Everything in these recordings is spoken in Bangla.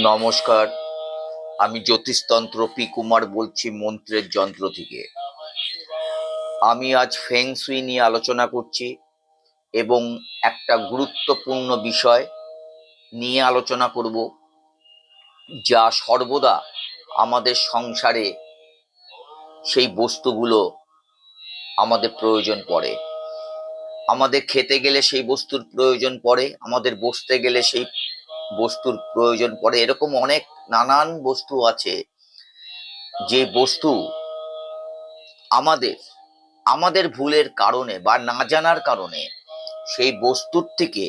নমস্কার, আমি জ্যোতিষতন্ত্র পি কুমার বলছি মন্ত্রের যন্ত্র থেকে। আমি আজ ফেং শুই নিয়ে আলোচনা করছি এবং একটা গুরুত্বপূর্ণ বিষয় নিয়ে আলোচনা করব, যা সর্বদা আমাদের সংসারে সেই বস্তুগুলো আমাদের প্রয়োজন পড়ে। আমাদের খেতে গেলে সেই বস্তুর প্রয়োজন পড়ে, আমাদের বসতে গেলে সেই বস্তুর প্রয়োজন পড়ে। এরকম অনেক নানান বস্তু আছে যে বস্তু আমাদের আমাদের ভুলের কারণে বা না জানার কারণে সেই বস্তুর থেকে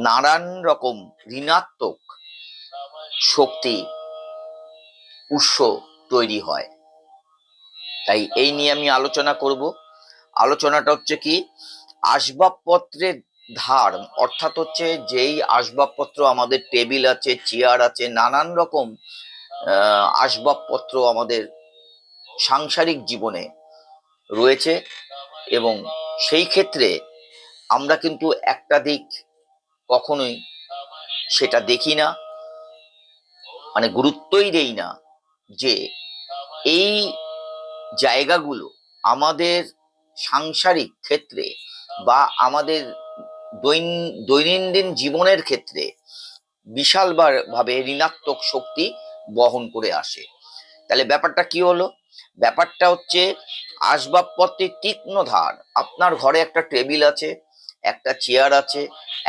নানান রকম ঋণাত্মক শক্তি উৎস তৈরি হয়। তাই এই নিয়ে আমি আলোচনা করব। আলোচনাটা হচ্ছে কি, আসবাবপত্রের ধার, অর্থাৎ হচ্ছে যেই আসবাবপত্র আমাদের টেবিল আছে, চেয়ার আছে, নানান রকম আসবাবপত্র আমাদের সাংসারিক জীবনে রয়েছে এবং সেই ক্ষেত্রে আমরা কিন্তু একটা দিক কখনোই সেটা দেখি না, মানে গুরুত্বই দেই না যে এই জায়গাগুলো আমাদের সাংসারিক ক্ষেত্রে বা আমাদের দৈনন্দিন জীবনের ক্ষেত্রে বিশাল ভাবে ঋণাত্মক শক্তি বহন করে আসে। তাহলে ব্যাপারটা কি হলো? ব্যাপারটা হচ্ছে আসবাবপত্রের তীক্ষ্ণ ধার। আপনার ঘরে একটা টেবিল আছে, একটা চেয়ার আছে,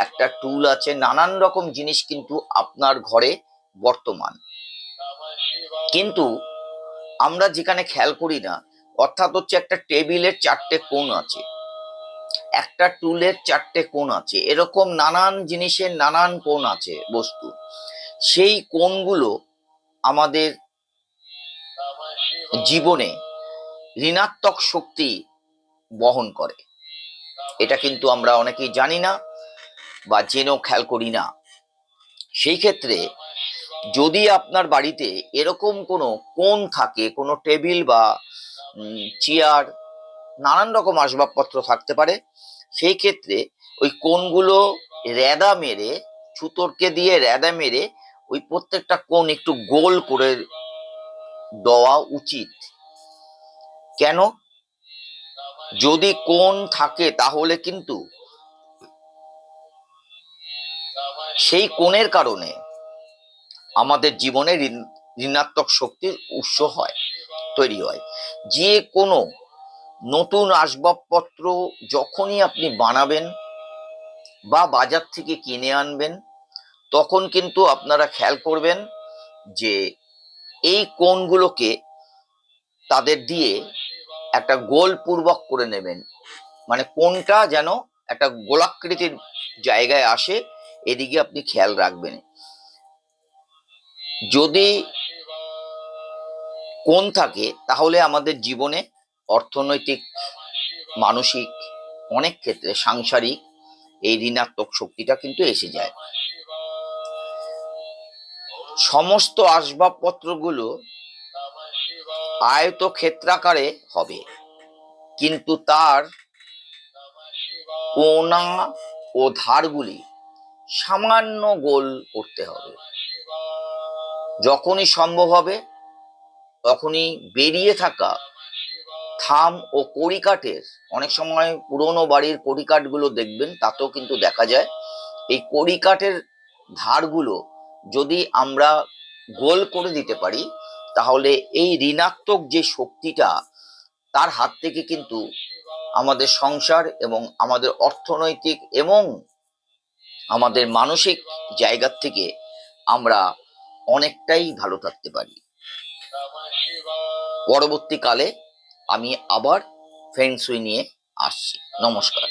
একটা টুল আছে, নানান রকম জিনিস কিন্তু আপনার ঘরে বর্তমান, কিন্তু আমরা যেখানে খেয়াল করি না, অর্থাৎ হচ্ছে একটা টেবিলের 4টে কোণ আছে, একটা টুলের 4টে কোণ আছে, এরকম নানান জিনিসের নানান কোণ আছে বস্তু। সেই কোণগুলো আমাদের জীবনে ঋণাত্মক শক্তি বহন করে। এটা কিন্তু আমরা অনেকেই জানি না বা জেনেও খেয়াল করি না। সেই ক্ষেত্রে যদি আপনার বাড়িতে এরকম কোনো কোণ থাকে, কোনো টেবিল বা চেয়ার, নানান রকম আসবাবপত্র থাকতে পারে, সেই ক্ষেত্রে ওই কোণগুলো রেদা মেরে, ছুতোরকে দিয়ে রেদা মেরে ওই প্রত্যেকটা কোণ একটু গোল করে দেওয়া উচিত। কেন? যদি কোণ থাকে তাহলে কিন্তু সেই কোণের কারণে আমাদের জীবনে ঋণাত্মক শক্তির উৎস তৈরি হয়। যে কোনো নতুন আসবাবপত্র যখনই আপনি বানাবেন বা বাজার থেকে কিনে আনবেন, তখন কিন্তু আপনারা খেয়াল করবেন যে এই কোণগুলোকে তাদের দিয়ে একটা গোল পূর্বক করে নেবেন, মানে কোণটা যেন একটা গোলাকৃতির জায়গায় আসে, এদিকে আপনি খেয়াল রাখবেন। যদি কোণ থাকে তাহলে আমাদের জীবনে অর্থনৈতিক, মানসিক, অনেক ক্ষেত্রে সাংসারিক এই ঋণাত্মক শক্তিটা কিন্তু এসে যায়। সমস্ত আসবাবপত্রগুলো আয়তক্ষেত্রাকারে হবে, কিন্তু তার কোণা ও ধারগুলি সামান্য গোল করতে হবে। যখনই সম্ভব হবে তখনই বেরিয়ে থাকা থাম ও কড়িকাঠের, অনেক সময় পুরোনো বাড়ির কড়িকাঠগুলো দেখবেন, তাতেও কিন্তু দেখা যায় এই কড়িকাঠের ধারগুলো যদি আমরা গোল করে দিতে পারি, তাহলে এই ঋণাত্মক যে শক্তিটা, তার হাত থেকে কিন্তু আমাদের সংসার এবং আমাদের অর্থনৈতিক এবং আমাদের মানসিক জায়গার থেকে আমরা অনেকটাই ভালো থাকতে পারি। পরবর্তীকালে আমি আবার ফেং শুই নিয়ে আসছি। নমস্কার।